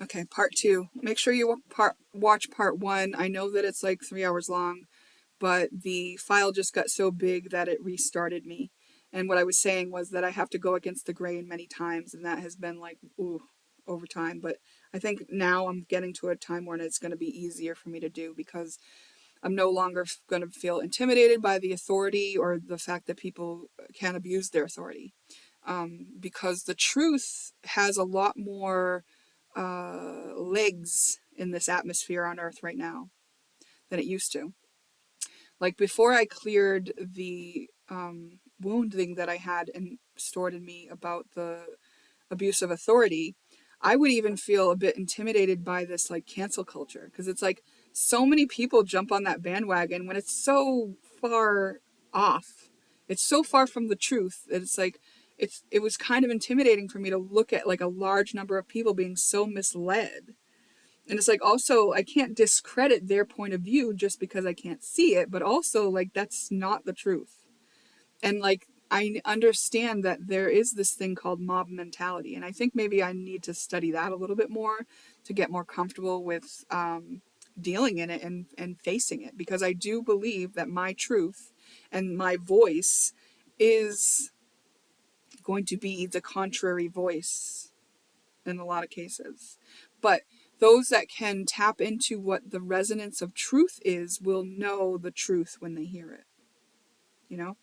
Okay, part two. Make sure you watch part one. I know that it's like 3 hours long, but the file just got so big that it restarted me. And what I was saying was that I have to go against the grain many times, and that has been like, ooh, over time. But I think now I'm getting to a time when it's going to be easier for me to do because I'm no longer going to feel intimidated by the authority or the fact that people can abuse their authority. Because the truth has a lot more legs in this atmosphere on Earth right now than it used to. Like before I cleared the wounding that I had and stored in me about the abuse of authority, I would even feel a bit intimidated by this like cancel culture because it's like so many people jump on that bandwagon when it's so far off. It's so far from the truth that it's like it was kind of intimidating for me to look at like a large number of people being so misled. And it's like also I can't discredit their point of view just because I can't see it, but also like that's not the truth. And like I understand that there is this thing called mob mentality, and I think maybe I need to study that a little bit more to get more comfortable with dealing in it and facing it, because I do believe that my truth and my voice is going to be the contrary voice in a lot of cases. But those that can tap into what the resonance of truth is will know the truth when they hear it, you know?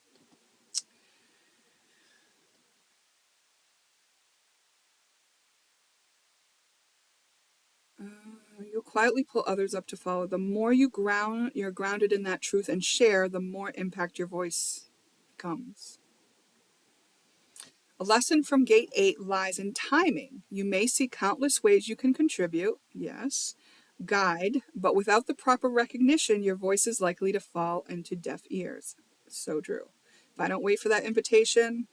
You'll quietly pull others up to follow. The more you're grounded in that truth and share, the more impact your voice becomes. A lesson from Gate 8 lies in timing. You may see countless ways you can contribute, yes, guide, but without the proper recognition, your voice is likely to fall into deaf ears. So true. If I don't wait for that invitation,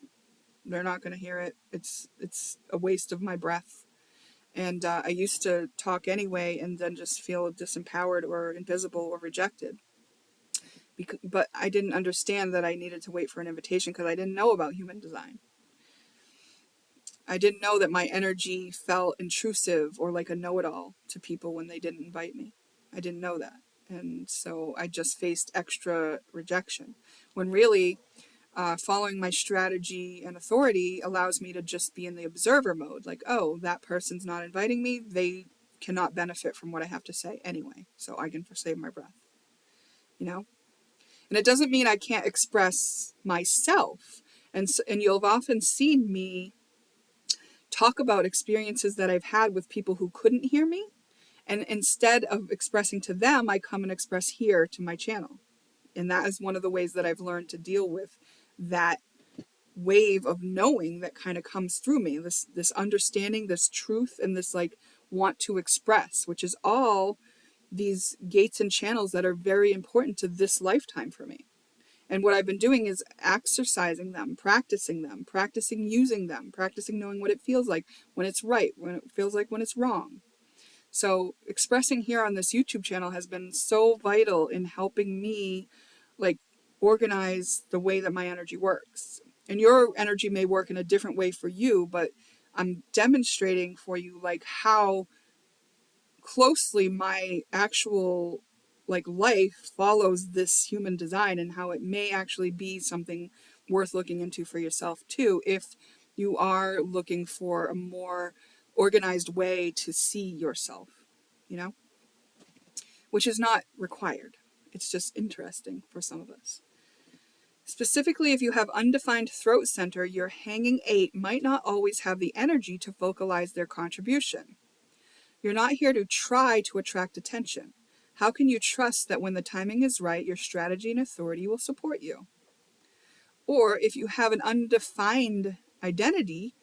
they're not going to hear it. It's a waste of my breath. And I used to talk anyway and then just feel disempowered or invisible or rejected. But I didn't understand that I needed to wait for an invitation because I didn't know about human design. I didn't know that my energy felt intrusive or like a know-it-all to people when they didn't invite me. I didn't know that. And so I just faced extra rejection. When really, following my strategy and authority allows me to just be in the observer mode. Like, oh, that person's not inviting me. They cannot benefit from what I have to say anyway. So I can save my breath, you know? And it doesn't mean I can't express myself. And you'll have often seen me talk about experiences that I've had with people who couldn't hear me. And instead of expressing to them, I come and express here to my channel. And that is one of the ways that I've learned to deal with that wave of knowing that kind of comes through me, this understanding, this truth, and this like want to express, which is all these gates and channels that are very important to this lifetime for me. And what I've been doing is exercising them, practicing using them, practicing knowing what it feels like when it's right, when it feels like when it's wrong. So expressing here on this YouTube channel has been so vital in helping me like organize the way that my energy works. And your energy may work in a different way for you, but I'm demonstrating for you like how closely my actual like life follows this human design and how it may actually be something worth looking into for yourself too, if you are looking for a more organized way to see yourself, you know, which is not required. It's just interesting for some of us. Specifically, if you have undefined throat center, your hanging 8 might not always have the energy to vocalize their contribution. You're not here to try to attract attention. How can you trust that when the timing is right, your strategy and authority will support you? Or if you have an undefined identity,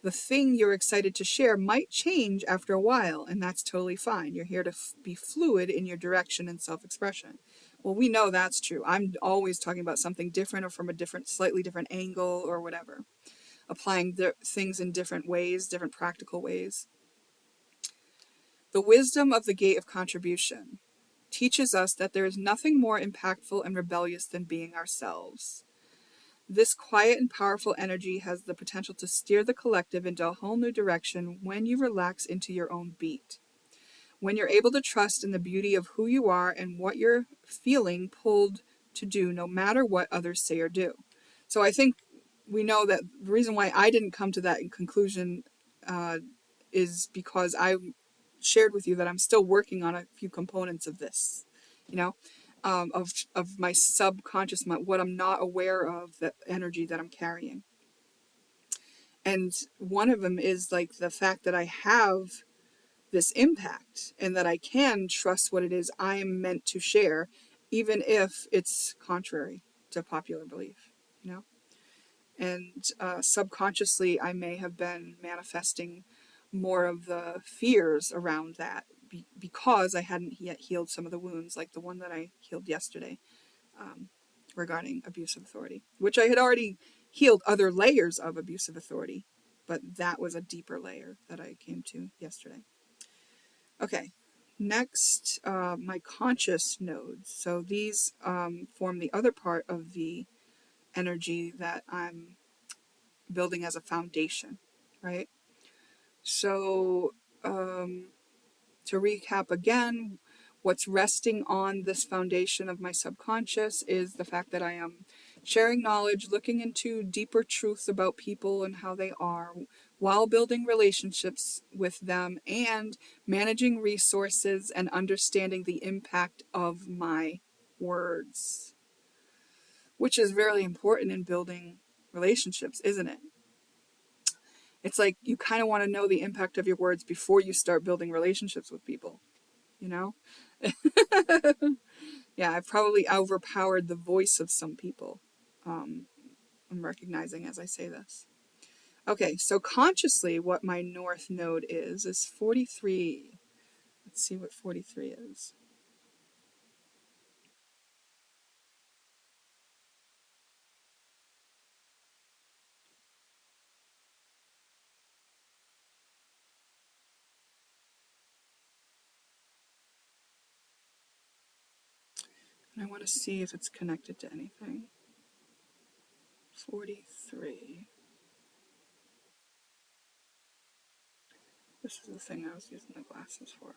the thing you're excited to share might change after a while, and that's totally fine. You're here to be fluid in your direction and self-expression. Well, we know that's true. I'm always talking about something different or from a slightly different angle or whatever, applying things in different ways, different practical ways. The wisdom of the gate of contribution teaches us that there is nothing more impactful and rebellious than being ourselves. This quiet and powerful energy has the potential to steer the collective into a whole new direction when you relax into your own beat. When you're able to trust in the beauty of who you are and what you're feeling pulled to do, no matter what others say or do. So I think we know that the reason why I didn't come to that conclusion is because I shared with you that I'm still working on a few components of this, you know, of my subconscious, what I'm not aware of, that energy that I'm carrying. And one of them is like the fact that I have this impact and that I can trust what it is I am meant to share, even if it's contrary to popular belief, you know? And subconsciously, I may have been manifesting more of the fears around that because I hadn't yet healed some of the wounds, like the one that I healed yesterday, regarding abusive authority, which I had already healed other layers of abusive authority, but that was a deeper layer that I came to yesterday. Okay, next, my conscious nodes. So these form the other part of the energy that I'm building as a foundation, right? So, to recap again, what's resting on this foundation of my subconscious is the fact that I am sharing knowledge, looking into deeper truths about people and how they are, while building relationships with them and managing resources and understanding the impact of my words, which is very important in building relationships, isn't it? It's like you kind of want to know the impact of your words before you start building relationships with people, you know? Yeah, I've probably overpowered the voice of some people. I'm recognizing as I say this. Okay, so consciously, what my north node is 43. Let's see what 43 is. And I want to see if it's connected to anything. 43. This is the thing I was using the glasses for.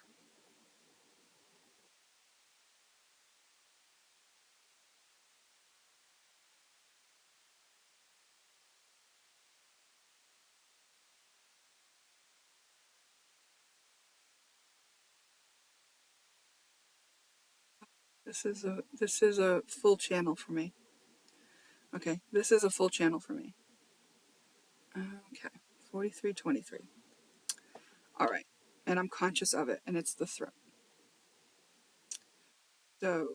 This is a full channel for me. Okay, this is a full channel for me. Okay, 4323. All right, and I'm conscious of it, and it's the throat. So,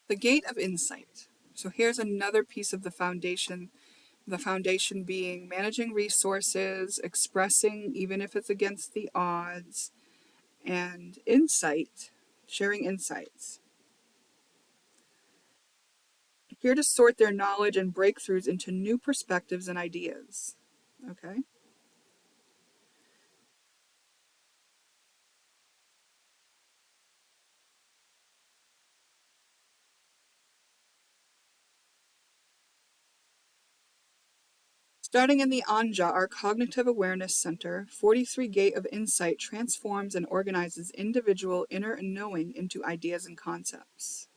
the gate of insight. So, here's another piece of the foundation. The foundation being managing resources, expressing even if it's against the odds, and insight, sharing insights. Here to sort their knowledge and breakthroughs into new perspectives and ideas. Okay? Starting in the Anja, our cognitive awareness center, 43 Gate of Insight transforms and organizes individual inner knowing into ideas and concepts,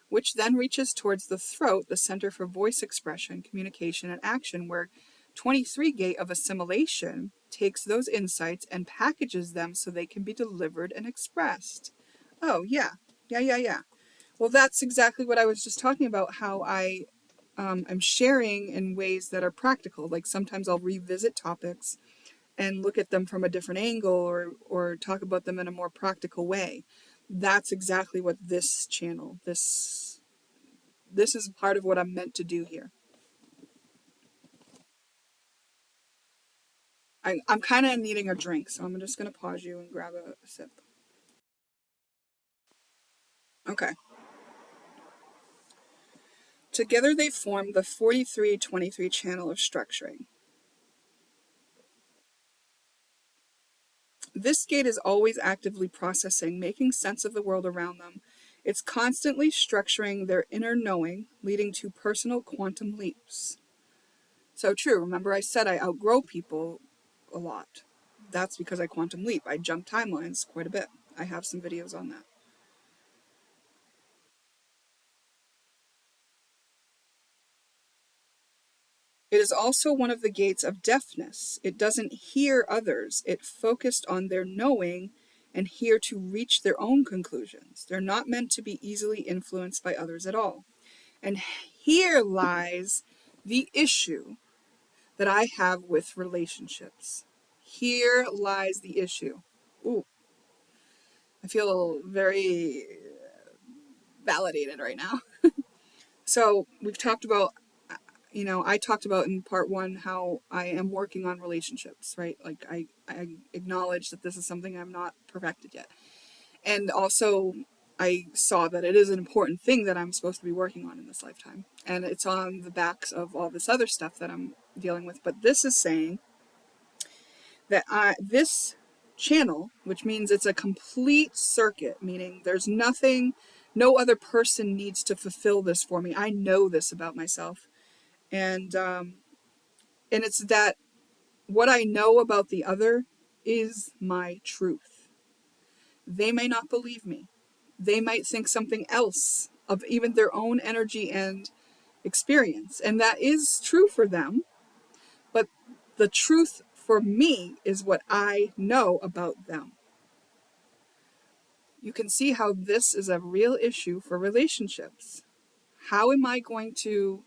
which then reaches towards the throat, the center for voice expression, communication, and action, where 23 Gate of Assimilation takes those insights and packages them so they can be delivered and expressed. Oh, yeah. Yeah. Well, that's exactly what I was just talking about, how I'm sharing in ways that are practical. Like sometimes I'll revisit topics and look at them from a different angle, or talk about them in a more practical way. That's exactly what this channel, this is part of what I'm meant to do here. I'm kind of needing a drink, so I'm just going to pause you and grab a sip. Okay. Together they form the 4323 channel of structuring. This gate is always actively processing, making sense of the world around them. It's constantly structuring their inner knowing, leading to personal quantum leaps. So true. Remember I said I outgrow people a lot. That's because I quantum leap. I jump timelines quite a bit. I have some videos on that. It is also one of the gates of deafness. It doesn't hear others. It focused on their knowing and here to reach their own conclusions. They're not meant to be easily influenced by others at all. And here lies the issue that I have with relationships. Here lies the issue. Ooh, I feel very validated right now. So we've talked about, I talked about in part one how I am working on relationships, right? Like I acknowledge that this is something I'm not perfected yet. And also I saw that it is an important thing that I'm supposed to be working on in this lifetime. And it's on the backs of all this other stuff that I'm dealing with. But this is saying that this channel, which means it's a complete circuit, meaning there's nothing, no other person needs to fulfill this for me. I know this about myself. And it's that what I know about the other is my truth. They may not believe me. They might think something else of even their own energy and experience. And that is true for them. But the truth for me is what I know about them. You can see how this is a real issue for relationships. How am I going to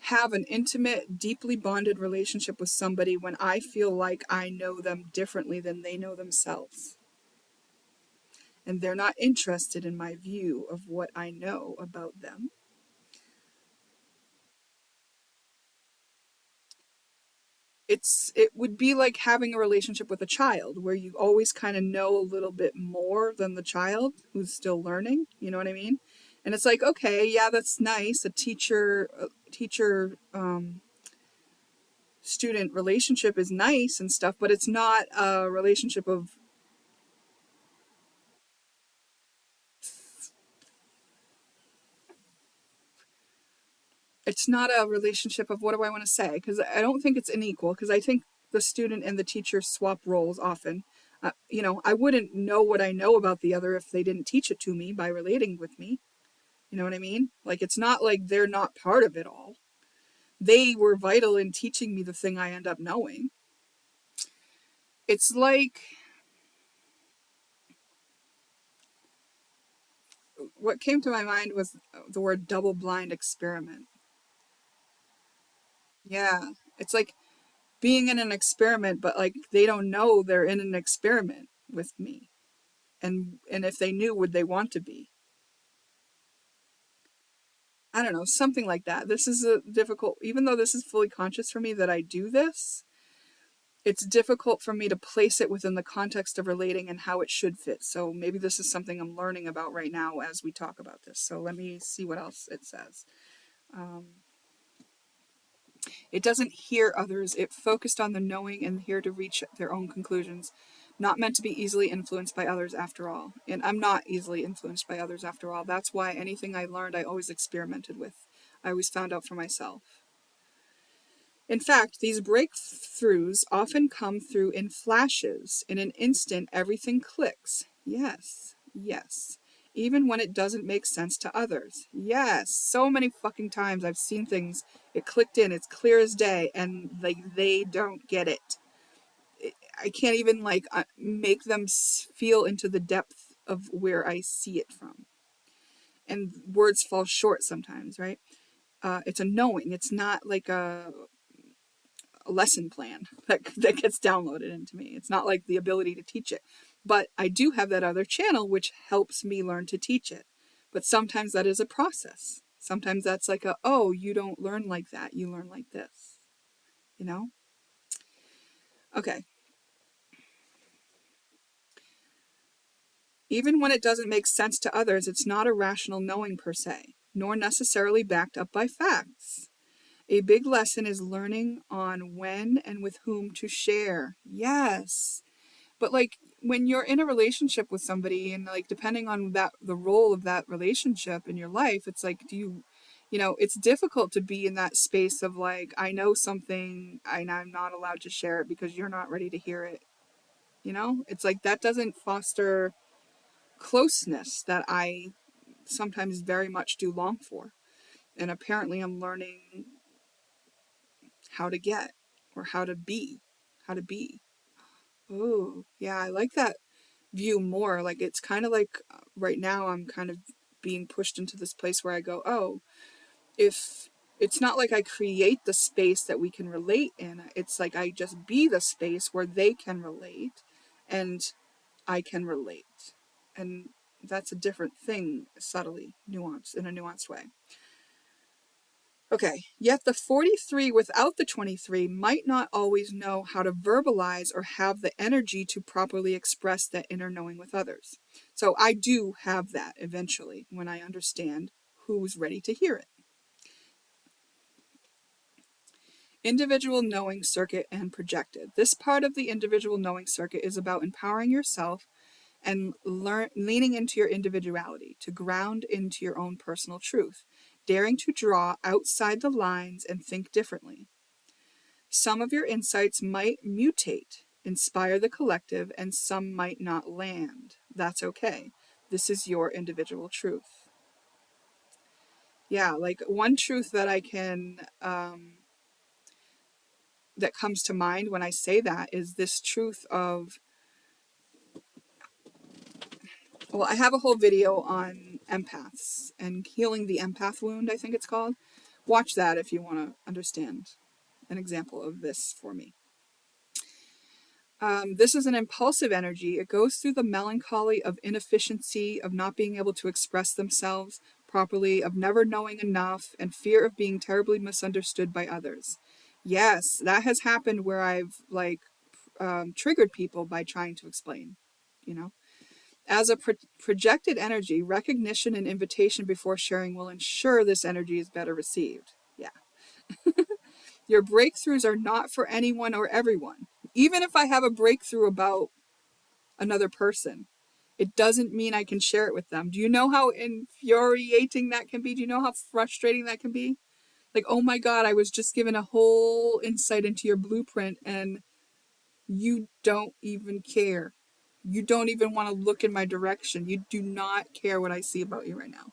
have an intimate, deeply bonded relationship with somebody when I feel like I know them differently than they know themselves? And they're not interested in my view of what I know about them. It would be like having a relationship with a child where you always kind of know a little bit more than the child who's still learning, you know what I mean? And it's like, okay, yeah, that's nice. A teacher student relationship is nice and stuff, but it's not a relationship of, what do I want to say? Because I don't think it's unequal, because I think the student and the teacher swap roles often. I wouldn't know what I know about the other if they didn't teach it to me by relating with me. You know what I mean? Like, it's not like they're not part of it all. They were vital in teaching me the thing I end up knowing. It's like, what came to my mind was the word double blind experiment. Yeah. It's like being in an experiment, but like they don't know they're in an experiment with me. And if they knew, would they want to be? I don't know, something like that. This is a difficult, even though this is fully conscious for me that I do this, it's difficult for me to place it within the context of relating and how it should fit. So maybe this is something I'm learning about right now as we talk about this. So let me see what else it says. It doesn't hear others. It focused on the knowing and here to reach their own conclusions. Not meant to be easily influenced by others after all. And I'm not easily influenced by others after all. That's why anything I learned, I always experimented with. I always found out for myself. In fact, these breakthroughs often come through in flashes. In an instant, everything clicks. Yes, yes. Even when it doesn't make sense to others. Yes, so many fucking times I've seen things, it clicked in, it's clear as day, and like they don't get it. I can't even make them feel into the depth of where I see it from. And words fall short sometimes, right? It's a knowing. It's not like a lesson plan that gets downloaded into me. It's not like the ability to teach it. But I do have that other channel which helps me learn to teach it. But sometimes that is a process. Sometimes that's like oh, you don't learn like that. You learn like this. You know? Okay. Even when it doesn't make sense to others, it's not a rational knowing per se. nor necessarily backed up by facts. A big lesson is learning on when and with whom to share. Yes. But like when you're in a relationship with somebody and like depending on that the role of that relationship in your life, it's like it's difficult to be in that space of like I know something and I'm not allowed to share it because you're not ready to hear it. It's like that doesn't foster closeness that I sometimes very much do long for. And apparently I'm learning how to get or how to be. How to be. Oh, yeah, I like that view more. Like it's kind of like right now I'm kind of being pushed into this place where I go, oh, if it's not like I create the space that we can relate in, it's like I just be the space where they can relate and I can relate. And that's a different thing, subtly nuanced, in a nuanced way. Okay, yet the 43 without the 23 might not always know how to verbalize or have the energy to properly express that inner knowing with others. So I do have that eventually when I understand who's ready to hear it. Individual knowing circuit and projected. This part of the individual knowing circuit is about empowering yourself and leaning into your individuality to ground into your own personal truth, daring to draw outside the lines and think differently. Some of your insights might mutate, inspire the collective, and some might not land. That's okay. This is your individual truth. Yeah, like one truth that I can, that comes to mind when I say that is this truth of, well, I have a whole video on empaths and healing the empath wound, I think it's called. Watch that if you want to understand an example of this for me. This is an impulsive energy. It goes through the melancholy of inefficiency, of not being able to express themselves properly, of never knowing enough, and fear of being terribly misunderstood by others. Yes, that has happened where I've triggered people by trying to explain, you know. As a projected energy, recognition and invitation before sharing will ensure this energy is better received. Yeah. Your breakthroughs are not for anyone or everyone. Even if I have a breakthrough about another person, it doesn't mean I can share it with them. Do you know how infuriating that can be? Do you know how frustrating that can be? Like, oh my God, I was just given a whole insight into your blueprint and you don't even care. You don't even want to look in my direction. You do not care what I see about you right now.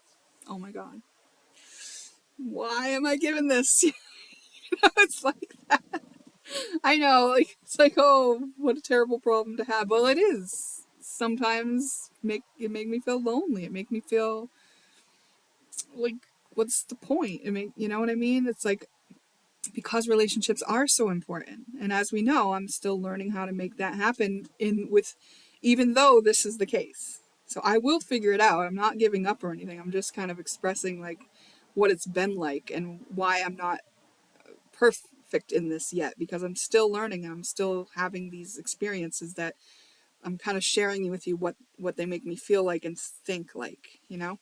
Oh my God. Why am I given this? It's like that. I know, like it's like, oh, what a terrible problem to have. Well, it is. Sometimes make me feel lonely. It make me feel like, what's the point? You know what I mean? It's like because relationships are so important, and as we know, I'm still learning how to make that happen even though this is the case. So I will figure it out. I'm not giving up or anything. I'm just kind of expressing like what it's been like and why I'm not perfect in this yet because I'm still learning and I'm still having these experiences that I'm kind of sharing with you what they make me feel like and think like, you know?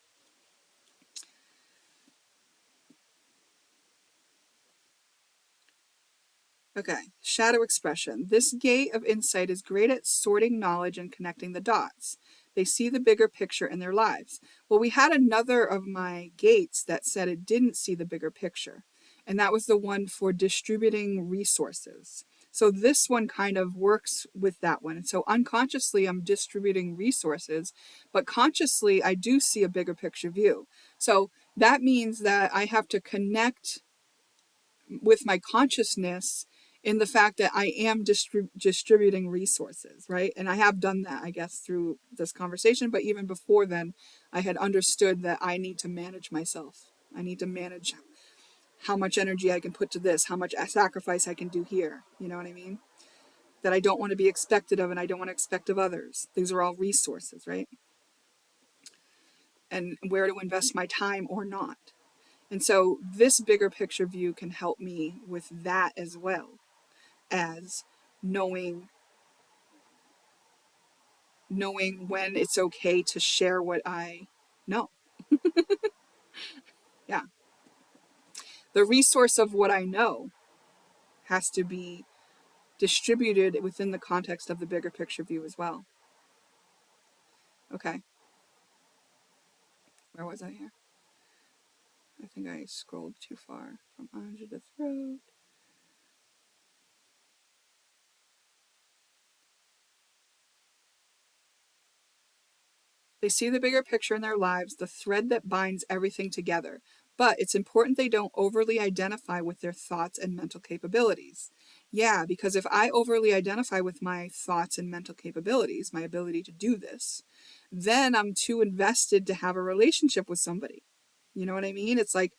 Okay, shadow expression. This gate of insight is great at sorting knowledge and connecting the dots. They see the bigger picture in their lives. Well, we had another of my gates that said it didn't see the bigger picture, and that was the one for distributing resources. So this one kind of works with that one. And so unconsciously, I'm distributing resources, but consciously, I do see a bigger picture view. So that means that I have to connect with my consciousness in the fact that I am distributing resources, right? And I have done that, I guess, through this conversation. But even before then, I had understood that I need to manage myself. I need to manage how much energy I can put to this, how much sacrifice I can do here. You know what I mean? That I don't want to be expected of and I don't want to expect of others. These are all resources, right? And where to invest my time or not. And so this bigger picture view can help me with that as well as knowing when it's okay to share what I know. Yeah. The resource of what I know has to be distributed within the context of the bigger picture view as well. Okay. Where was I here? I think I scrolled too far from under the throat. They see the bigger picture in their lives, the thread that binds everything together. But it's important they don't overly identify with their thoughts and mental capabilities. Yeah, because if I overly identify with my thoughts and mental capabilities, my ability to do this, then I'm too invested to have a relationship with somebody. You know what I mean? It's like,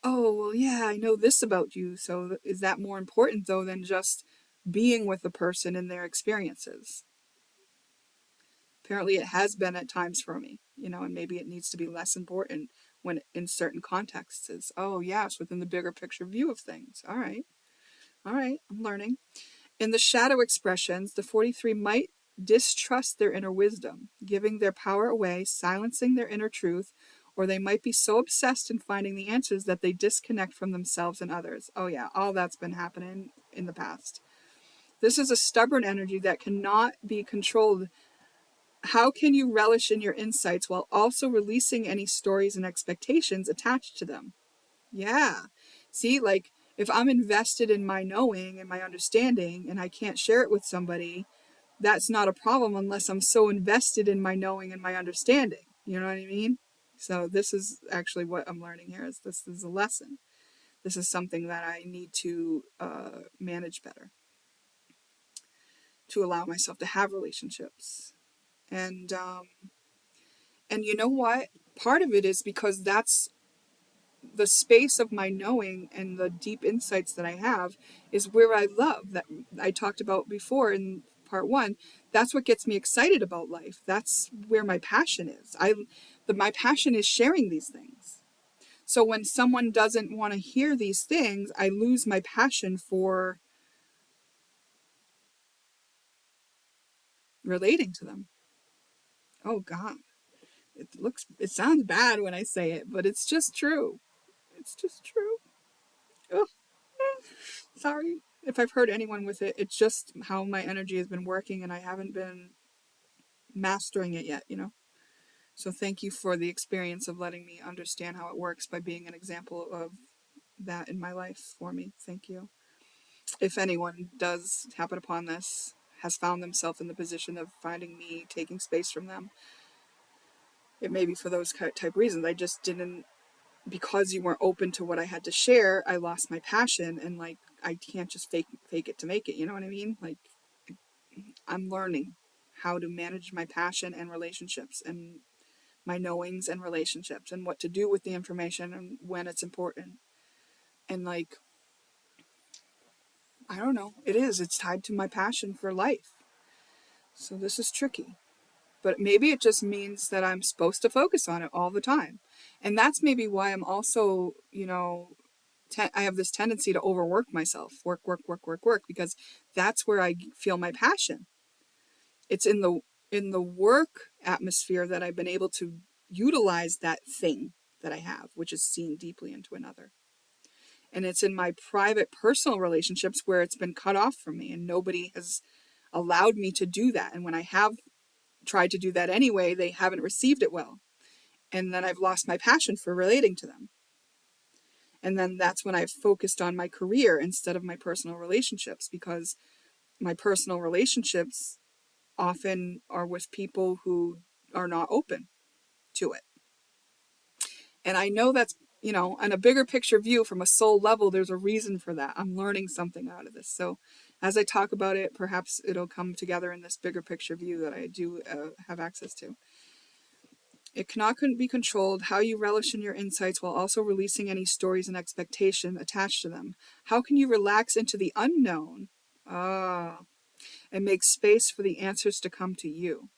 oh, well, yeah, I know this about you. So is that more important, though, than just being with the person and their experiences? Apparently it has been at times for me, and maybe it needs to be less important when in certain contexts is, oh yes, within the bigger picture view of things. All right, I'm learning. In the shadow expressions, the 43 might distrust their inner wisdom, giving their power away, silencing their inner truth, or they might be so obsessed in finding the answers that they disconnect from themselves and others. Oh yeah, all that's been happening in the past. This is a stubborn energy that cannot be controlled. How can you relish in your insights while also releasing any stories and expectations attached to them? Yeah. See, like if I'm invested in my knowing and my understanding and I can't share it with somebody, that's not a problem unless I'm so invested in my knowing and my understanding. You know what I mean? So this is actually what I'm learning here is this is a lesson. This is something that I need to manage better, to allow myself to have relationships. And you know what? Part of it is because that's the space of my knowing and the deep insights that I have is where I love that I talked about before in part one. That's what gets me excited about life. That's where my passion is. My passion is sharing these things. So when someone doesn't want to hear these things, I lose my passion for relating to them. Oh God. It sounds bad when I say it, but it's just true. It's just true. Ugh. Sorry if I've hurt anyone with it. It's just how my energy has been working and I haven't been mastering it yet. So thank you for the experience of letting me understand how it works by being an example of that in my life for me. Thank you. If anyone does happen upon this, has found themselves in the position of finding me taking space from them, it may be for those type reasons. I just didn't, because you weren't open to what I had to share, I lost my passion and like I can't just fake it to make it, you know what I mean? Like I'm learning how to manage my passion and relationships and my knowings and relationships and what to do with the information and when it's important. And like I don't know, it's tied to my passion for life. So this is tricky. But maybe it just means that I'm supposed to focus on it all the time. And that's maybe why I'm also, I have this tendency to overwork myself, work, because that's where I feel my passion. It's in the work atmosphere that I've been able to utilize that thing that I have, which is seeing deeply into another. And it's in my private personal relationships where it's been cut off from me and nobody has allowed me to do that. And when I have tried to do that anyway, they haven't received it well. And then I've lost my passion for relating to them. And then that's when I've focused on my career instead of my personal relationships, because my personal relationships often are with people who are not open to it. And I know that's, on a bigger picture view from a soul level, there's a reason for that. I'm learning something out of this. So as I talk about it, perhaps it'll come together in this bigger picture view that I do have access to. It couldn't be controlled. How you relish in your insights while also releasing any stories and expectation attached to them. How can you relax into the unknown and make space for the answers to come to you?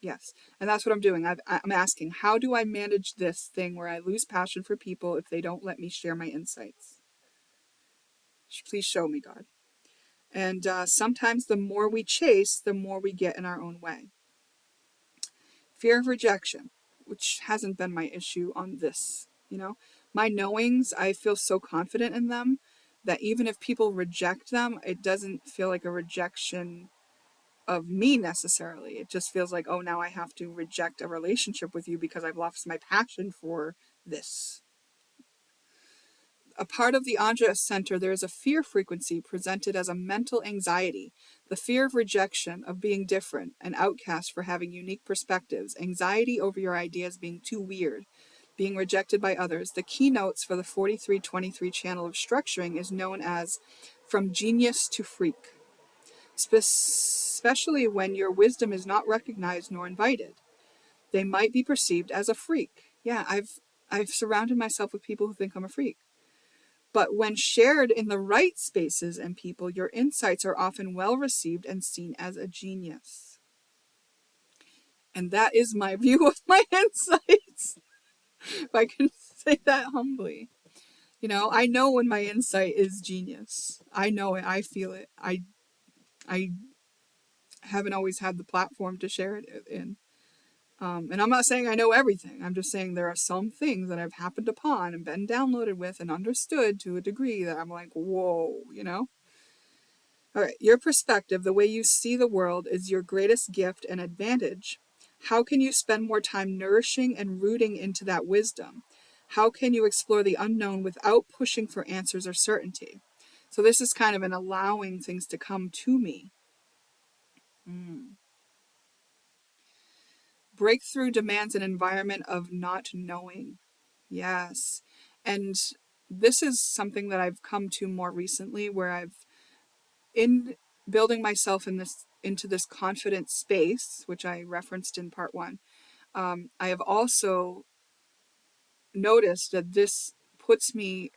Yes. And that's what I'm doing. I'm asking, how do I manage this thing where I lose passion for people if they don't let me share my insights? Please show me, God. And sometimes the more we chase, the more we get in our own way. Fear of rejection, which hasn't been my issue on this, My knowings, I feel so confident in them that even if people reject them, it doesn't feel like a rejection of me necessarily. It just feels like, oh, now I have to reject a relationship with you because I've lost my passion for this. A part of the Anja Center, there is a fear frequency presented as a mental anxiety, the fear of rejection, of being different, an outcast for having unique perspectives, anxiety over your ideas being too weird, being rejected by others. The keynotes for the 4323 channel of structuring is known as From Genius to Freak, especially when your wisdom is not recognized nor invited. They might be perceived as a freak. Yeah, I've surrounded myself with people who think I'm a freak. But when shared in the right spaces and people, your insights are often well received and seen as a genius. And that is my view of my insights, if I can say that humbly. You know, I know when my insight is genius. I know it. I feel it. I haven't always had the platform to share it in. And I'm not saying I know everything. I'm just saying there are some things that I've happened upon and been downloaded with and understood to a degree that I'm like, whoa, you know? All right, your perspective, the way you see the world, is your greatest gift and advantage. How can you spend more time nourishing and rooting into that wisdom? How can you explore the unknown without pushing for answers or certainty? So this is kind of an allowing things to come to me. Breakthrough demands an environment of not knowing. Yes. And this is something that I've come to more recently, where I've, in building myself into this confident space, which I referenced in part one, I have also noticed that this puts me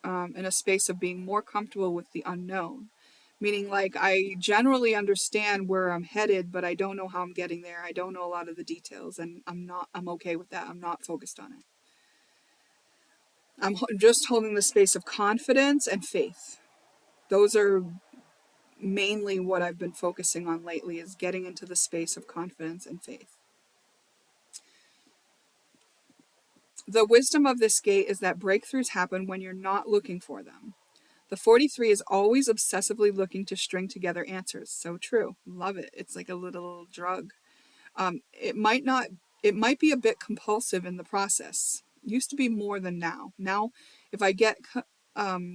in a space of being more comfortable with the unknown. Meaning, like, I generally understand where I'm headed, but I don't know how I'm getting there. I don't know a lot of the details, and I'm okay with that. I'm not focused on it. I'm just holding the space of confidence and faith. Those are mainly what I've been focusing on lately, is getting into the space of confidence and faith. The wisdom of this gate is that breakthroughs happen when you're not looking for them. The 43 is always obsessively looking to string together answers. So true. Love it. It's like a little drug. It might be a bit compulsive in the process. Used to be more than now. Now, if I get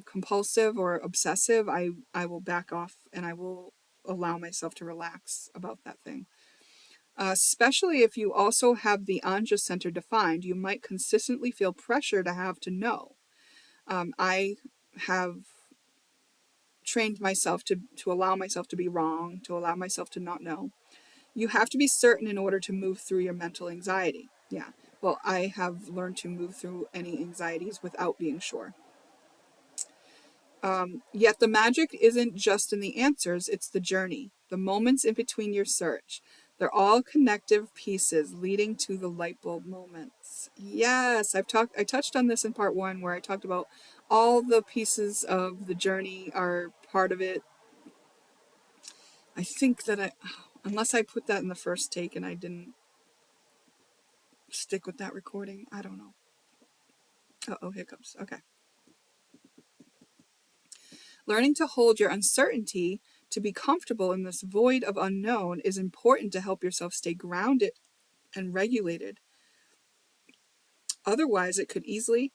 compulsive or obsessive, I will back off and I will allow myself to relax about that thing. Especially if you also have the Anja Center defined, you might consistently feel pressure to have to know. I have trained myself to allow myself to be wrong, to allow myself to not know. You have to be certain in order to move through your mental anxiety. Yeah. Well, I have learned to move through any anxieties without being sure. Yet the magic isn't just in the answers, it's the journey, the moments in between your search. They're all connective pieces leading to the light bulb moments. Yes, I touched on this in part one, where I talked about all the pieces of the journey are part of it. I think that unless I put that in the first take and I didn't stick with that recording, I don't know. Uh-oh, hiccups. Okay. Learning to hold your uncertainty, to be comfortable in this void of unknown, is important to help yourself stay grounded and regulated. Otherwise, it could easily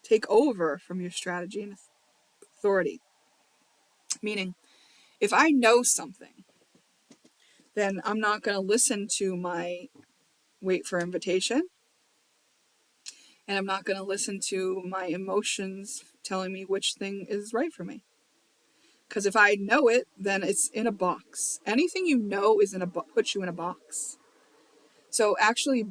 take over from your strategy and authority. Meaning, if I know something, then I'm not going to listen to my wait for invitation, and I'm not going to listen to my emotions telling me which thing is right for me. Because if I know it, then it's in a box. Anything you know is puts you in a box. So actually,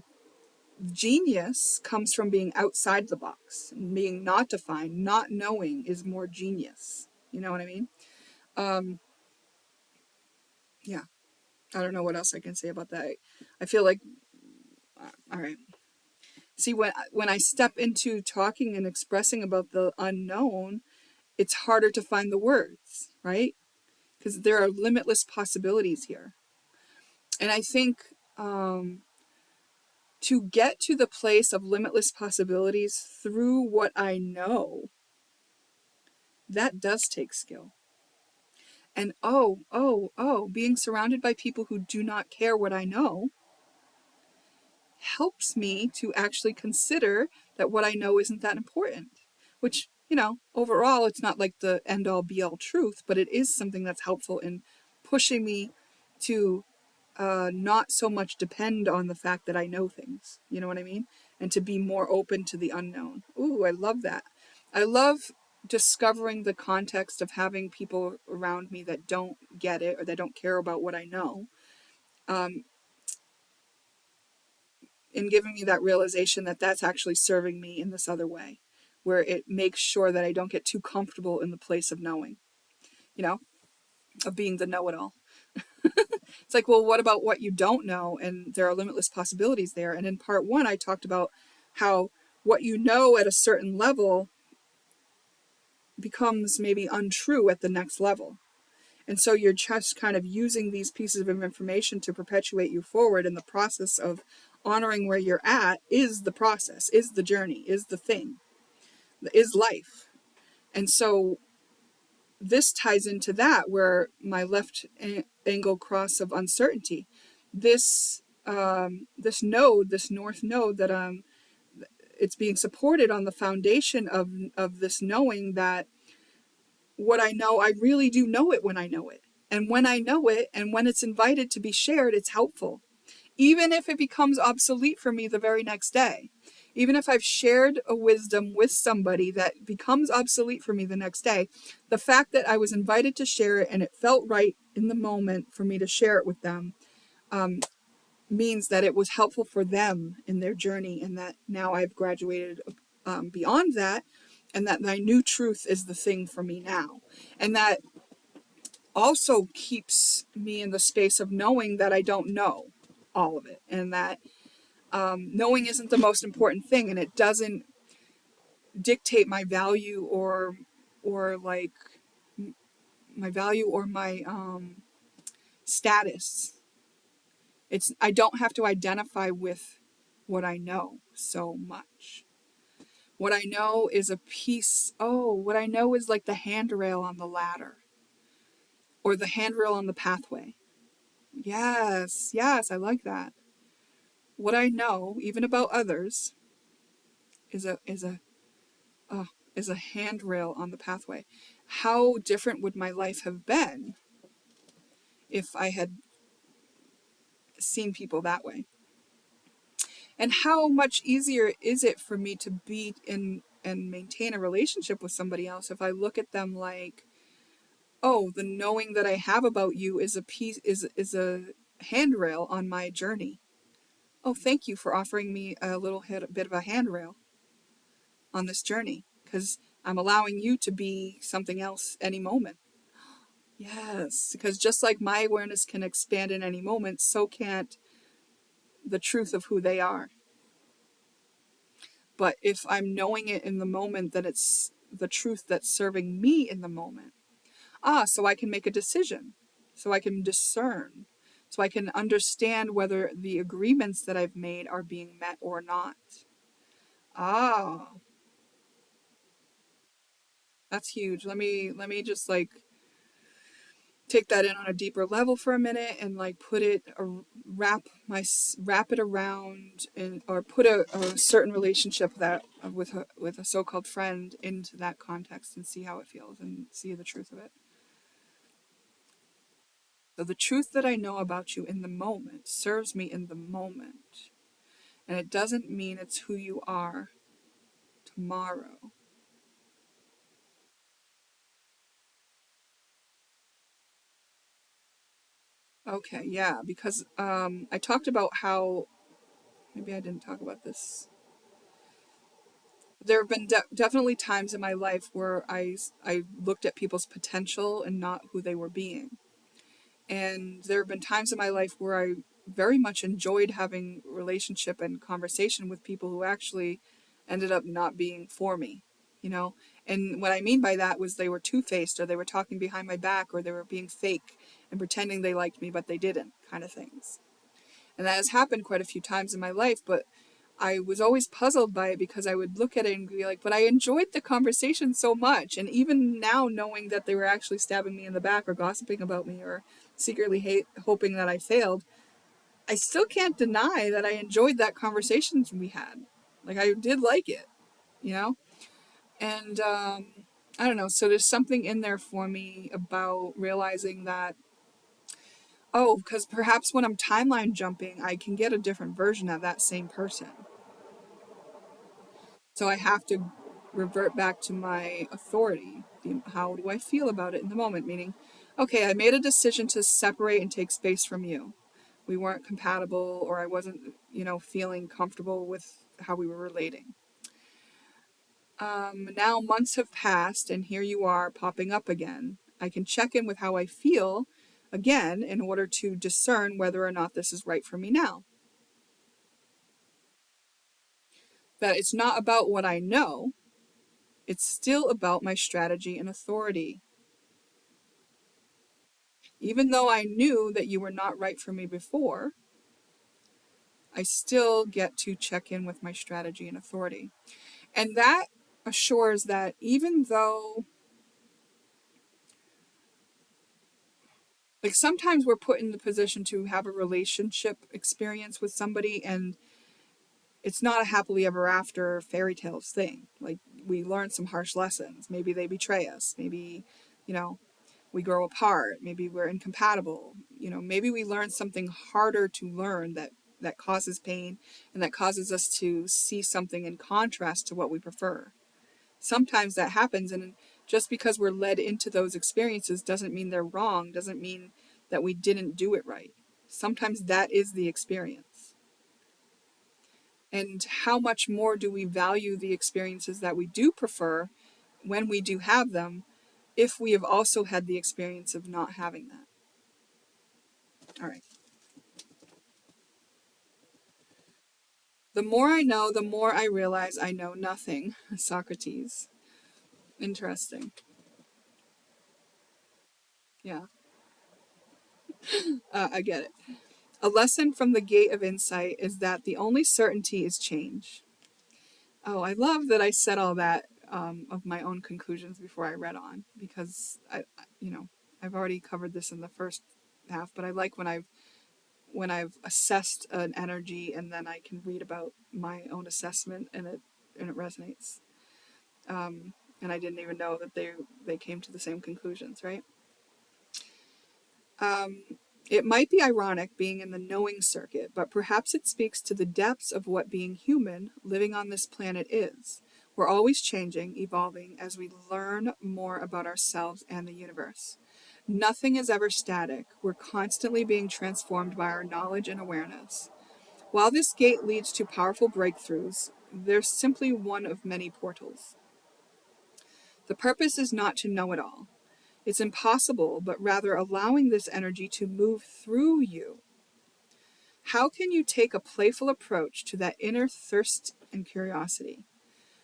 genius comes from being outside the box, being not defined. Not knowing is more genius. You know what I mean? Yeah. I don't know what else I can say about that. I feel like, all right. See, when I step into talking and expressing about the unknown, it's harder to find the words, right? Because there are limitless possibilities here. And I think to get to the place of limitless possibilities through what I know, that does take skill. And being surrounded by people who do not care what I know helps me to actually consider that what I know isn't that important. Which, overall, it's not like the end all be all truth, but it is something that's helpful in pushing me to not so much depend on the fact that I know things. You know what I mean? And to be more open to the unknown. Ooh, I love that. I love discovering the context of having people around me that don't get it or that don't care about what I know. And giving me that realization that that's actually serving me in this other way, where it makes sure that I don't get too comfortable in the place of knowing, of being the know-it-all. It's like, well, what about what you don't know? And there are limitless possibilities there. And in part one, I talked about how what you know at a certain level becomes maybe untrue at the next level. And so you're just kind of using these pieces of information to perpetuate you forward in the process of honoring where you're at is the process, is the journey, is the thing, is life. And so this ties into that, where my left angle cross of uncertainty, this this node, this north node, that it's being supported on the foundation of this knowing that what I know, I really do know it when I know it. And when I know it, and when it's invited to be shared, it's helpful. Even if it becomes obsolete for me the very next day. Even if I've shared a wisdom with somebody that becomes obsolete for me the next day, the fact that I was invited to share it and it felt right in the moment for me to share it with them means that it was helpful for them in their journey, and that now I've graduated beyond that, and that my new truth is the thing for me now. And that also keeps me in the space of knowing that I don't know all of it, and that knowing isn't the most important thing, and it doesn't dictate my value or like my value or my status. I don't have to identify with what I know so much. What I know is a piece. Oh, what I know is like the handrail on the ladder, or the handrail on the pathway. Yes, I like that. What I know, even about others, is a handrail on the pathway. How different would my life have been if I had seen people that way? And how much easier is it for me to be in and maintain a relationship with somebody else if I look at them like, oh, the knowing that I have about you is a handrail on my journey. Oh, thank you for offering me a little bit of a handrail on this journey, because I'm allowing you to be something else any moment. Yes, because just like my awareness can expand in any moment, so can't the truth of who they are. But if I'm knowing it in the moment, that it's the truth that's serving me in the moment. So I can make a decision, so I can discern, so I can understand whether the agreements that I've made are being met or not. Ah, that's huge. Let me just like take that in on a deeper level for a minute, and like put it wrap it around, and or put a certain relationship that with a so-called friend into that context, and see how it feels and see the truth of it. So the truth that I know about you in the moment serves me in the moment, and it doesn't mean it's who you are tomorrow. Okay, yeah, because I talked about how, maybe I didn't talk about this. There have been definitely times in my life where I looked at people's potential and not who they were being. And there have been times in my life where I very much enjoyed having relationship and conversation with people who actually ended up not being for me, you know? And what I mean by that was they were two-faced, or they were talking behind my back, or they were being fake and pretending they liked me, but they didn't, kind of things. And that has happened quite a few times in my life, but I was always puzzled by it because I would look at it and be like, but I enjoyed the conversation so much. And even now, knowing that they were actually stabbing me in the back or gossiping about me or secretly hoping that I failed, I still can't deny that I enjoyed that conversation we had. Like, I did like it, you know? And I don't know. So there's something in there for me about realizing that, oh, because perhaps when I'm timeline jumping, I can get a different version of that same person. So I have to revert back to my authority. How do I feel about it in the moment? Meaning, okay, I made a decision to separate and take space from you. We weren't compatible, or I wasn't, feeling comfortable with how we were relating. Now months have passed, and here you are popping up again. I can check in with how I feel again in order to discern whether or not this is right for me now. That it's not about what I know, it's still about my strategy and authority. Even though I knew that you were not right for me before, I still get to check in with my strategy and authority. And that assures that even though, like, sometimes we're put in the position to have a relationship experience with somebody and it's not a happily ever after fairy tales thing. Like, we learn some harsh lessons. Maybe they betray us. Maybe, you know, we grow apart. Maybe we're incompatible. Maybe we learn something harder to learn that causes pain and that causes us to see something in contrast to what we prefer. Sometimes that happens, and just because we're led into those experiences doesn't mean they're wrong, doesn't mean that we didn't do it right. Sometimes that is the experience. And how much more do we value the experiences that we do prefer when we do have them, if we have also had the experience of not having that? All right. The more I know, the more I realize I know nothing. Socrates. Interesting. Yeah, I get it. A lesson from the gate of insight is that the only certainty is change. Oh, I love that I said all that of my own conclusions before I read on, because I've already covered this in the first half, but I like when I've assessed an energy and then I can read about my own assessment and it resonates. And I didn't even know that they came to the same conclusions, right? It might be ironic being in the knowing circuit, but perhaps it speaks to the depths of what being human, living on this planet is. We're always changing, evolving as we learn more about ourselves and the universe. Nothing is ever static. We're constantly being transformed by our knowledge and awareness. While this gate leads to powerful breakthroughs, there's simply one of many portals. The purpose is not to know it all. It's impossible, but rather allowing this energy to move through you. How can you take a playful approach to that inner thirst and curiosity?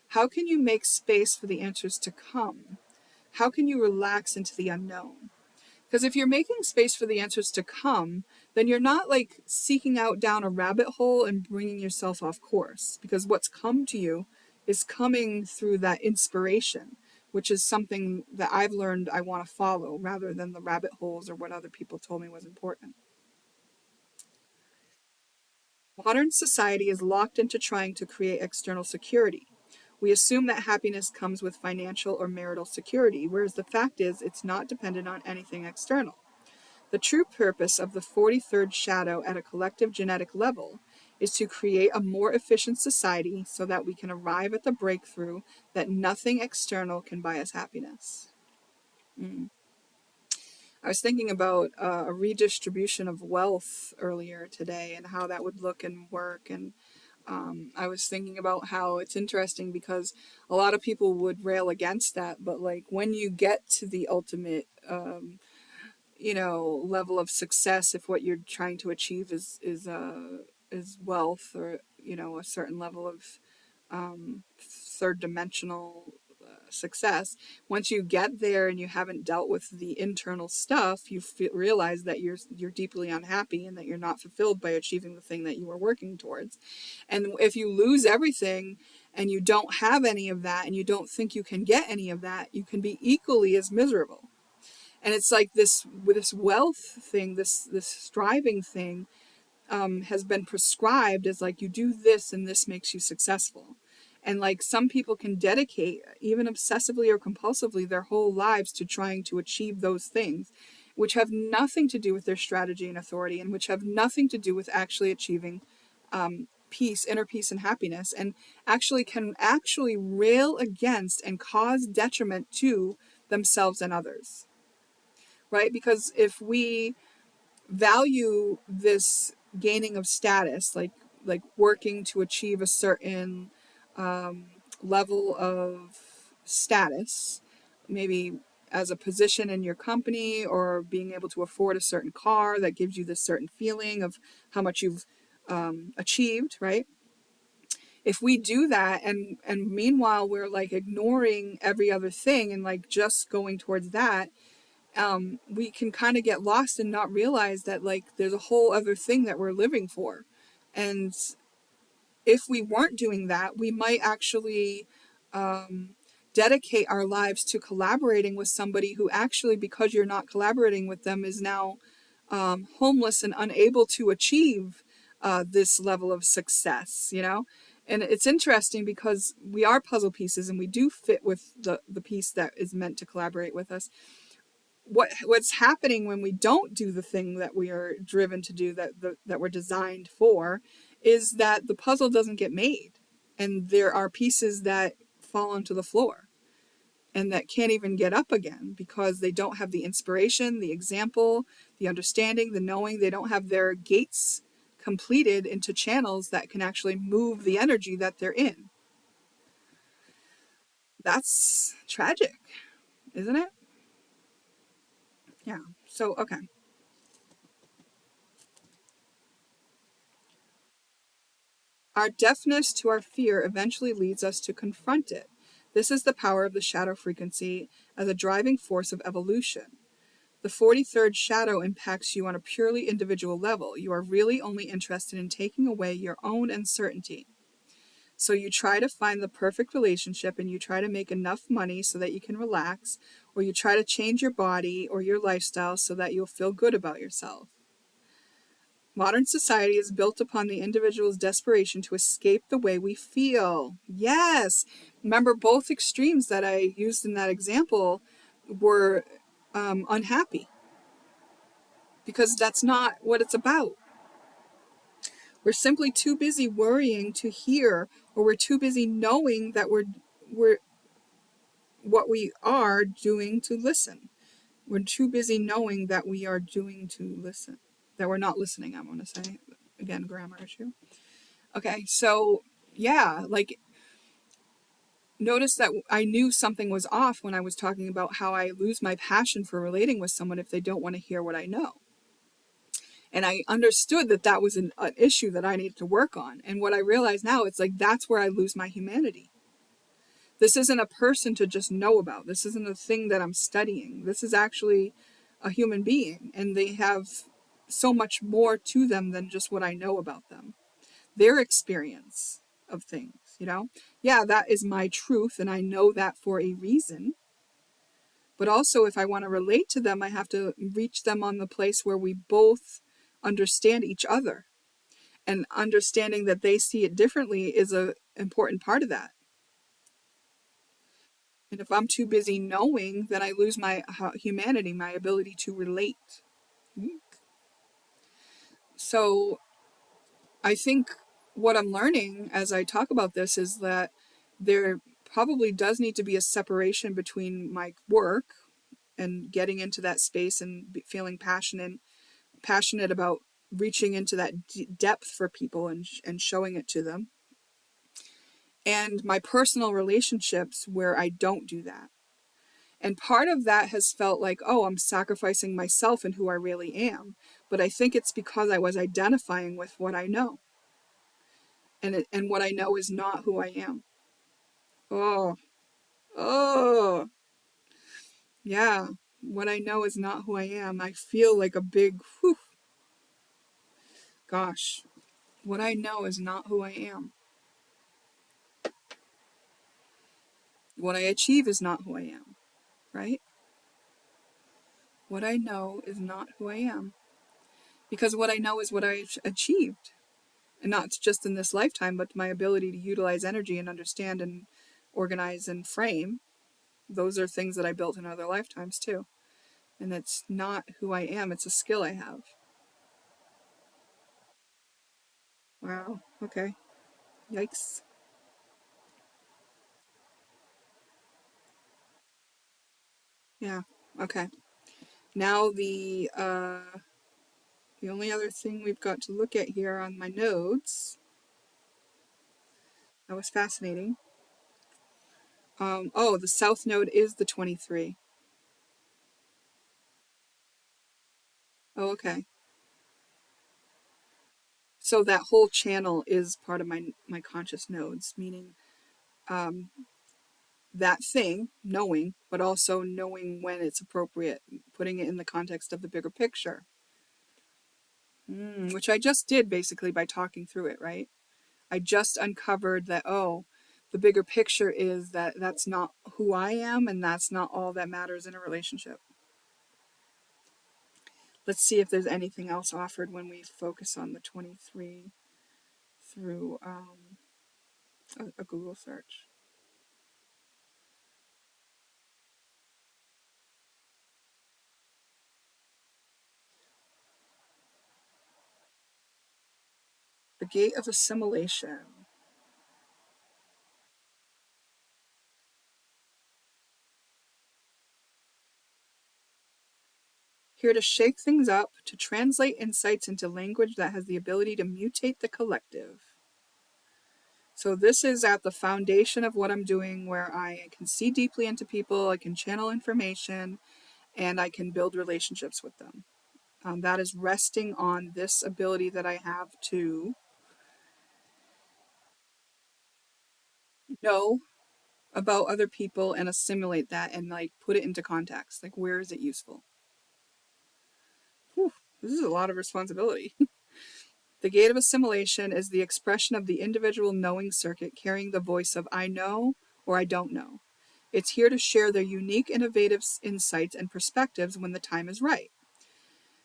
How can you make space for the answers to come? How can you relax into the unknown? Because if you're making space for the answers to come, then you're not like seeking out down a rabbit hole and bringing yourself off course. Because what's come to you is coming through that inspiration, which is something that I've learned I want to follow rather than the rabbit holes or what other people told me was important. Modern society is locked into trying to create external security. We assume that happiness comes with financial or marital security, whereas the fact is it's not dependent on anything external. The true purpose of the 43rd shadow at a collective genetic level is to create a more efficient society so that we can arrive at the breakthrough that nothing external can buy us happiness. I was thinking about a redistribution of wealth earlier today and how that would look and work. And I was thinking about how it's interesting because a lot of people would rail against that. But like when you get to the ultimate level of success, if what you're trying to achieve is wealth, or a certain level of third dimensional success, once you get there and you haven't dealt with the internal stuff, you realize that you're deeply unhappy and that you're not fulfilled by achieving the thing that you were working towards. And if you lose everything and you don't have any of that and you don't think you can get any of that, you can be equally as miserable. And it's like this wealth thing, this striving thing, has been prescribed as like, you do this and this makes you successful. And like some people can dedicate, even obsessively or compulsively, their whole lives to trying to achieve those things, which have nothing to do with their strategy and authority, and which have nothing to do with actually achieving peace, inner peace and happiness, and actually can actually rail against and cause detriment to themselves and others. Right? Because if we value this gaining of status, like working to achieve a certain level of status, maybe as a position in your company, or being able to afford a certain car that gives you this certain feeling of how much you've achieved, right? If we do that, and meanwhile we're like ignoring every other thing and like just going towards that, we can kind of get lost and not realize that like there's a whole other thing that we're living for. And if we weren't doing that, we might actually dedicate our lives to collaborating with somebody who actually, because you're not collaborating with them, is now homeless and unable to achieve this level of success, you know? And it's interesting because we are puzzle pieces and we do fit with the piece that is meant to collaborate with us. What's happening when we don't do the thing that we are driven to do, that we're designed for, is that the puzzle doesn't get made, and there are pieces that fall onto the floor and that can't even get up again because they don't have the inspiration, the example, the understanding, the knowing. They don't have their gates completed into channels that can actually move the energy that they're in. That's tragic, isn't it? Yeah. So, okay. Our deafness to our fear eventually leads us to confront it. This is the power of the shadow frequency as a driving force of evolution. The 43rd shadow impacts you on a purely individual level. You are really only interested in taking away your own uncertainty. So you try to find the perfect relationship, and you try to make enough money so that you can relax, or you try to change your body or your lifestyle so that you'll feel good about yourself. Modern society is built upon the individual's desperation to escape the way we feel. Yes. Remember, both extremes that I used in that example were unhappy, because that's not what it's about. We're simply too busy worrying to hear, or we're too busy knowing that we're what we are doing to listen. We're too busy knowing that we are doing to listen, that we're not listening, I'm going to say. Again, grammar issue. Okay, so yeah, like notice that I knew something was off when I was talking about how I lose my passion for relating with someone if they don't want to hear what I know. And I understood that that was an issue that I needed to work on. And what I realize now, it's like that's where I lose my humanity. This isn't a person to just know about. This isn't a thing that I'm studying. This is actually a human being, and they have so much more to them than just what I know about them. Their experience of things, you know? Yeah, that is my truth, and I know that for a reason. But also, if I want to relate to them, I have to reach them on the place where we both understand each other. And understanding that they see it differently is an important part of that. And if I'm too busy knowing, then I lose my humanity, my ability to relate. So I think what I'm learning as I talk about this is that there probably does need to be a separation between my work and getting into that space and feeling passionate about reaching into that depth for people and showing it to them, and my personal relationships where I don't do that. And part of that has felt like, oh, I'm sacrificing myself and who I really am. But I think it's because I was identifying with what I know. And what I know is not who I am. Oh, Oh, yeah. What I know is not who I am. I feel like a big, whew, gosh. What I know is not who I am. What I achieve is not who I am, right? What I know is not who I am. Because what I know is what I've achieved. And not just in this lifetime, but my ability to utilize energy and understand and organize and frame. Those are things that I built in other lifetimes too. And it's not who I am, it's a skill I have. Wow, okay. Yikes. Yeah, okay. Now the only other thing we've got to look at here on my notes, that was fascinating. Oh, the south node is the 23. Oh, okay. So that whole channel is part of my conscious nodes, meaning um, that thing, knowing, but also knowing when it's appropriate, putting it in the context of the bigger picture. Which I just did basically by talking through it, right? I just uncovered that, oh, the bigger picture is that that's not who I am and that's not all that matters in a relationship. Let's see if there's anything else offered when we focus on the 23 through a Google search. The gate of assimilation. Here to shake things up, to translate insights into language that has the ability to mutate the collective. So this is at the foundation of what I'm doing, where I can see deeply into people, I can channel information, and I can build relationships with them. That is resting on this ability that I have to know about other people and assimilate that and like put it into context. Like, where is it useful? Whew, this is a lot of responsibility. The gate of assimilation is the expression of the individual knowing circuit carrying the voice of I know or I don't know. It's here to share their unique, innovative insights and perspectives when the time is right.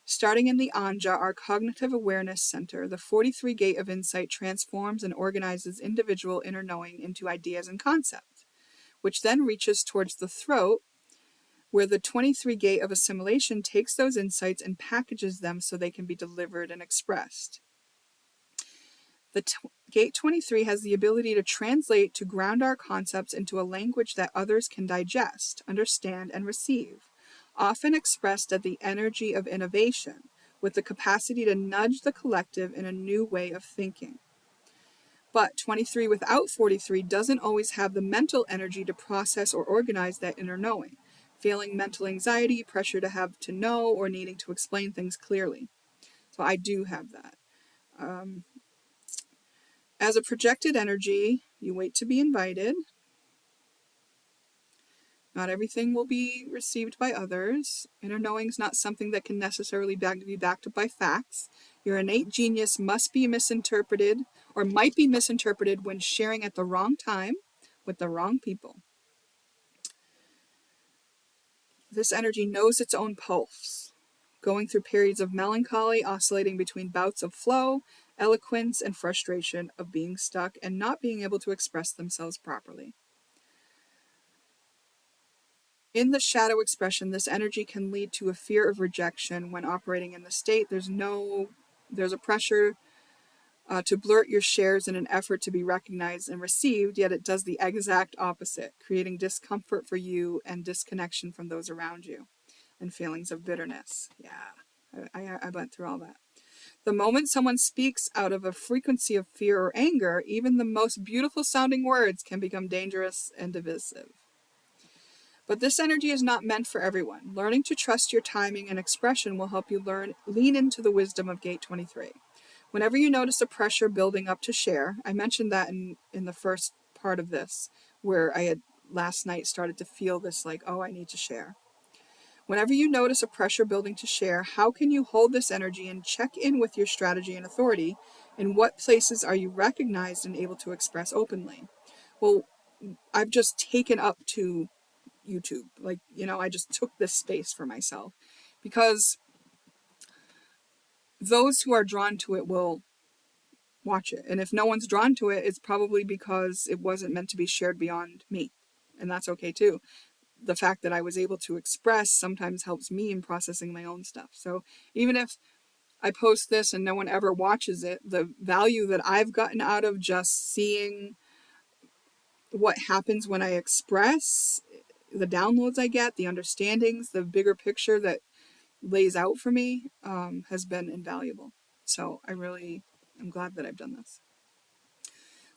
Starting in the Anja, our cognitive awareness center, the 43 gate of insight transforms and organizes individual inner knowing into ideas and concepts, which then reaches towards the throat, where the 23 gate of assimilation takes those insights and packages them so they can be delivered and expressed. The gate 23 has the ability to translate, to ground our concepts into a language that others can digest, understand, and receive, often expressed as the energy of innovation, with the capacity to nudge the collective in a new way of thinking. But 23 without 43 doesn't always have the mental energy to process or organize that inner knowing, feeling mental anxiety, pressure to have to know, or needing to explain things clearly. So I do have that. As a projected energy, you wait to be invited. Not everything will be received by others. Inner knowing is not something that can necessarily be backed up by facts. Your innate genius must be misinterpreted or might be misinterpreted when sharing at the wrong time with the wrong people. This energy knows its own pulse, going through periods of melancholy, oscillating between bouts of flow, eloquence, and frustration of being stuck and not being able to express themselves properly. In the shadow expression, this energy can lead to a fear of rejection when operating in the state. There's a pressure to blurt your shares in an effort to be recognized and received, yet it does the exact opposite, creating discomfort for you and disconnection from those around you and feelings of bitterness. Yeah, I went through all that. The moment someone speaks out of a frequency of fear or anger, even the most beautiful sounding words can become dangerous and divisive. But this energy is not meant for everyone. Learning to trust your timing and expression will help you lean into the wisdom of Gate 23. Whenever you notice a pressure building up to share, I mentioned that in the first part of this, where I had last night started to feel this like, oh, I need to share. Whenever you notice a pressure building to share, how can you hold this energy and check in with your strategy and authority? In what places are you recognized and able to express openly? Well, I've just taken up to YouTube. Like, I just took this space for myself because those who are drawn to it will watch it. And if no one's drawn to it, it's probably because it wasn't meant to be shared beyond me. And that's okay too. The fact that I was able to express sometimes helps me in processing my own stuff. So even if I post this and no one ever watches it, the value that I've gotten out of just seeing what happens when I express, the downloads I get, the understandings, the bigger picture that lays out for me, has been invaluable. So I'm glad that I've done this.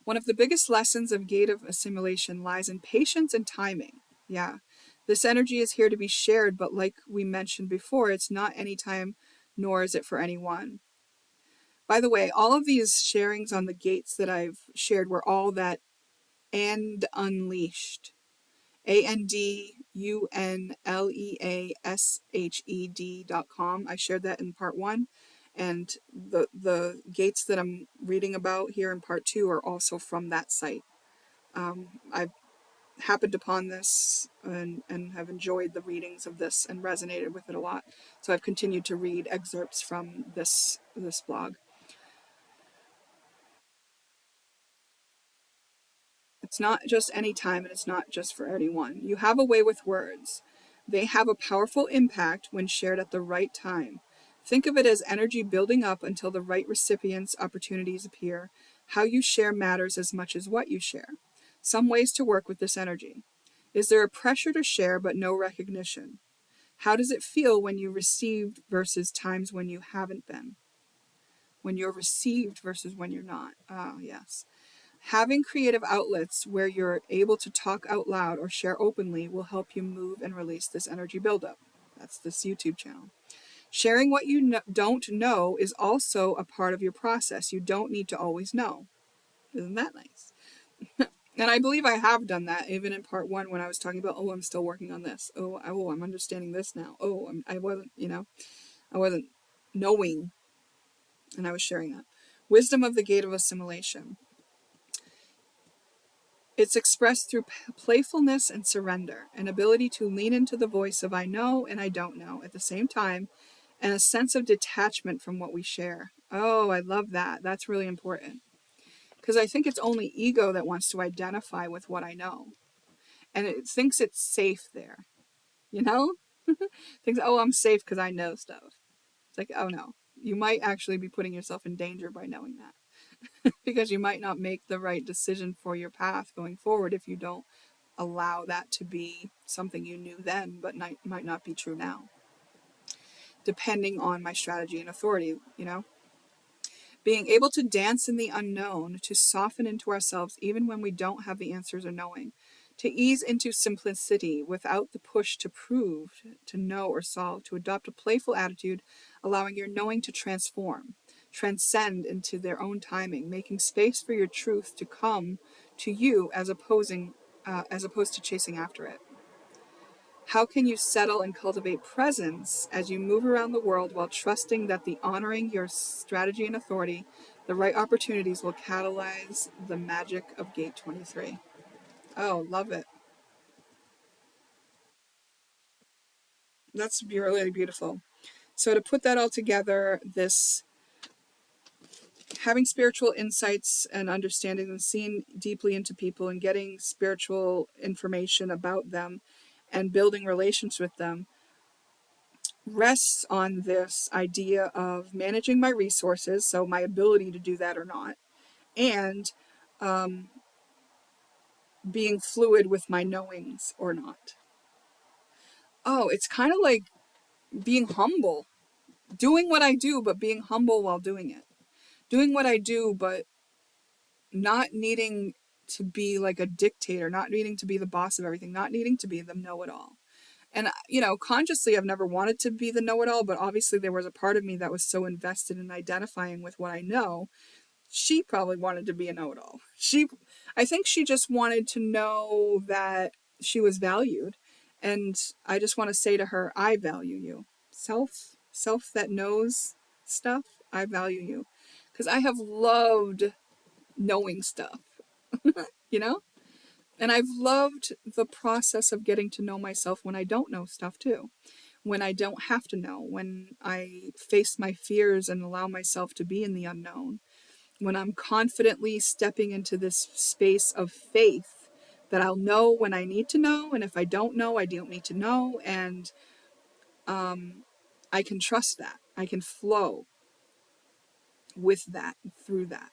One of the biggest lessons of gate of assimilation lies in patience and timing. Yeah, this energy is here to be shared, but like we mentioned before, it's not any time, nor is it for anyone. By the way, all of these sharings on the gates that I've shared were all that and unleashed. ANDUNLEASHED.com. I shared that in part 1. And the gates that I'm reading about here in part 2 are also from that site. I've happened upon this and have enjoyed the readings of this and resonated with it a lot. So I've continued to read excerpts from this blog. It's not just any time, and it's not just for anyone. You have a way with words. They have a powerful impact when shared at the right time. Think of it as energy building up until the right recipients' opportunities appear. How you share matters as much as what you share. Some ways to work with this energy. Is there a pressure to share but no recognition? How does it feel when you received versus times when you haven't been? When you're received versus when you're not. Ah, yes. Having creative outlets where you're able to talk out loud or share openly will help you move and release this energy buildup. That's this YouTube channel. Sharing what you don't know is also a part of your process. You don't need to always know. Isn't that nice? And I believe I have done that, even in part 1 when I was talking about, oh, I'm still working on this. Oh, I'm understanding this now. Oh, I wasn't knowing, and I was sharing that. Wisdom of the gate of assimilation. It's expressed through playfulness and surrender, an ability to lean into the voice of I know and I don't know at the same time, and a sense of detachment from what we share. Oh, I love that. That's really important. Because I think it's only ego that wants to identify with what I know. And it thinks it's safe there. You know? Thinks, oh, I'm safe because I know stuff. It's like, oh no. You might actually be putting yourself in danger by knowing that. Because you might not make the right decision for your path going forward if you don't allow that to be something you knew then but might not be true now, depending on my strategy and authority. Being able to dance in the unknown, to soften into ourselves even when we don't have the answers or knowing, to ease into simplicity without the push to prove, to know or solve, to adopt a playful attitude, allowing your knowing to transcend into their own timing, making space for your truth to come to you as opposed to chasing after it. How can you settle and cultivate presence as you move around the world while trusting that the honoring your strategy and authority, the right opportunities will catalyze the magic of Gate 23? Oh, love it. That's really beautiful. So to put that all together, this having spiritual insights and understanding and seeing deeply into people and getting spiritual information about them and building relations with them rests on this idea of managing my resources, so my ability to do that or not, and being fluid with my knowings or not. Oh, it's kind of like being humble, doing what I do, but being humble while doing it. Doing what I do, but not needing to be like a dictator, not needing to be the boss of everything, not needing to be the know-it-all. And, consciously, I've never wanted to be the know-it-all, but obviously there was a part of me that was so invested in identifying with what I know. She probably wanted to be a know-it-all. I think she just wanted to know that she was valued. And I just want to say to her, I value you. Self that knows stuff, I value you. Because I have loved knowing stuff, you know? And I've loved the process of getting to know myself when I don't know stuff too. When I don't have to know, when I face my fears and allow myself to be in the unknown, when I'm confidently stepping into this space of faith that I'll know when I need to know, and if I don't know, I don't need to know, and I can trust that. I can flow with that, through that.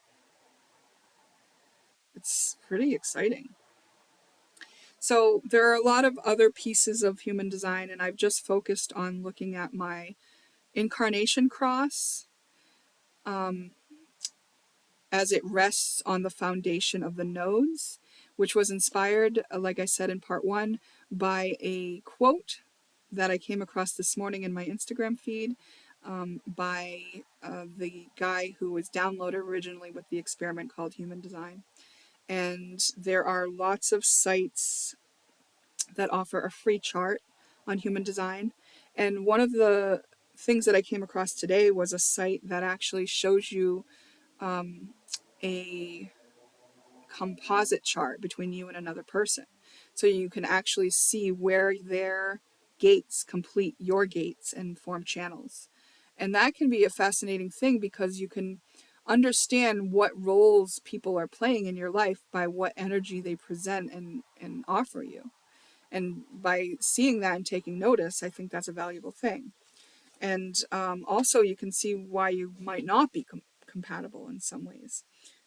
It's pretty exciting. So there are a lot of other pieces of human design, and I've just focused on looking at my incarnation cross as it rests on the foundation of the nodes, which was inspired, like I said in part one, by a quote that I came across this morning in my Instagram feed by the guy who was downloaded originally with the experiment called Human Design. And there are lots of sites that offer a free chart on human design. And one of the things that I came across today was a site that actually shows you a composite chart between you and another person. So you can actually see where their gates complete your gates and form channels. And that can be a fascinating thing because you can understand what roles people are playing in your life by what energy they present and offer you. And by seeing that and taking notice, I think that's a valuable thing. And also, you can see why you might not be compatible in some ways.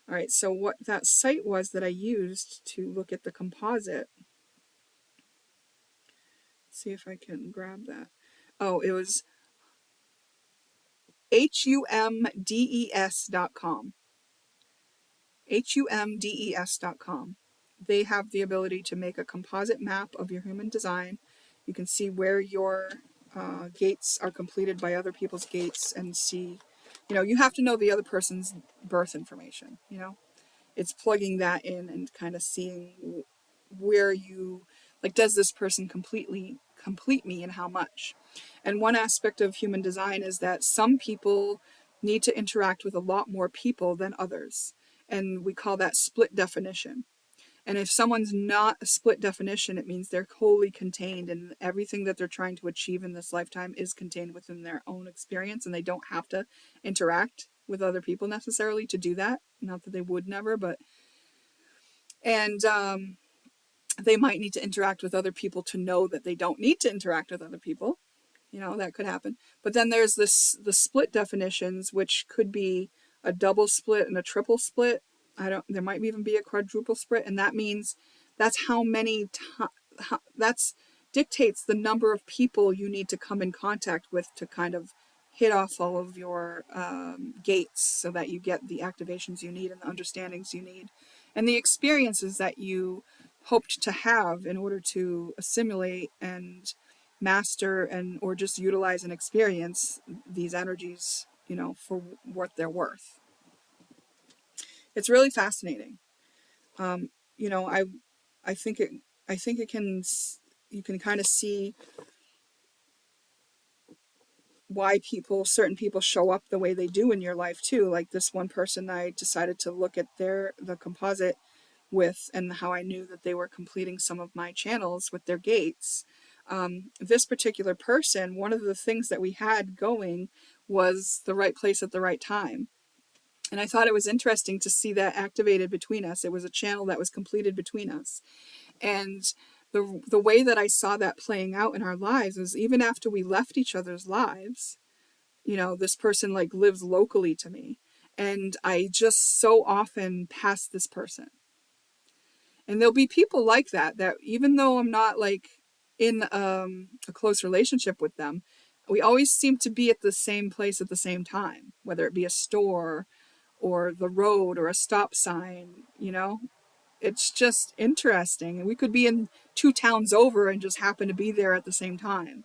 All right, so what that site was that I used to look at the composite, see if I can grab that. Oh, it was humdes.com. humdes.com. They have the ability to make a composite map of your human design. You can see where your gates are completed by other people's gates and see, you have to know the other person's birth information, It's plugging that in and kind of seeing where you, like, does this person complete me and how much? And one aspect of human design is that some people need to interact with a lot more people than others. And we call that split definition. And if someone's not a split definition, it means they're wholly contained, and everything that they're trying to achieve in this lifetime is contained within their own experience, and they don't have to interact with other people necessarily to do that. Not that they would never, but and they might need to interact with other people to know that they don't need to interact with other people. That could happen. But then there's the split definitions, which could be a double split and a triple split. There might even be a quadruple split, and that means that's how many that's dictates the number of people you need to come in contact with to kind of hit off all of your gates so that you get the activations you need and the understandings you need and the experiences that you hoped to have in order to assimilate and master and or just utilize and experience these energies, for what they're worth. It's really fascinating. um, you know i I think it can, you can kind of see why certain people show up the way they do in your life too. Like this one person I decided to look at the composite with, and how I knew that they were completing some of my channels with their gates. This particular person, one of the things that we had going was the right place at the right time. And I thought it was interesting to see that activated between us. It was a channel that was completed between us. And the way that I saw that playing out in our lives is even after we left each other's lives, this person like lives locally to me. And I just so often pass this person. And there'll be people like that even though I'm not like in a close relationship with them, we always seem to be at the same place at the same time, whether it be a store or the road or a stop sign. It's just interesting. And we could be in 2 towns over and just happen to be there at the same time.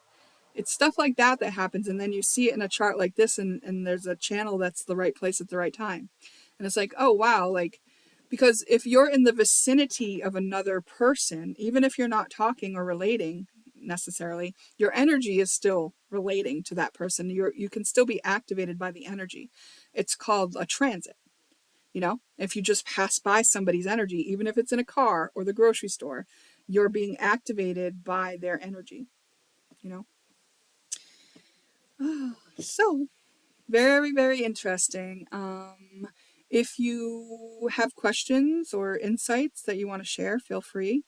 It's stuff like that happens, and then you see it in a chart like this, and there's a channel that's the right place at the right time. And it's like, oh wow, like, Because if you're in the vicinity of another person, even if you're not talking or relating necessarily, your energy is still relating to that person. You can still be activated by the energy. It's called a transit. You know, if you just pass by somebody's energy, even if it's in a car or the grocery store, you're being activated by their energy, you know. So, very, very interesting. If you have questions or insights that you want to share, feel free.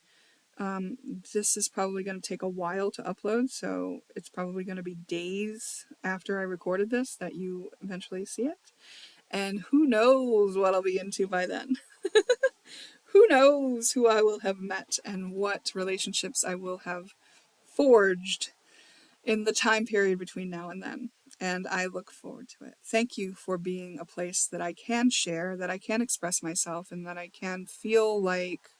This is probably going to take a while to upload, so it's probably going to be days after I recorded this that you eventually see it. And who knows what I'll be into by then. Who knows who I will have met and what relationships I will have forged in the time period between now and then. And I look forward to it. Thank you for being a place that I can share, that I can express myself, and that I can feel like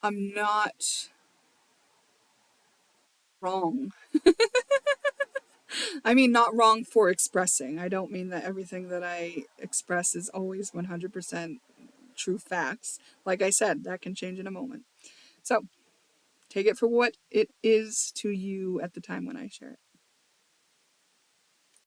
I'm not wrong. I mean, not wrong for expressing. I don't mean that everything that I express is always 100% true facts. Like I said, that can change in a moment. So take it for what it is to you at the time when I share it.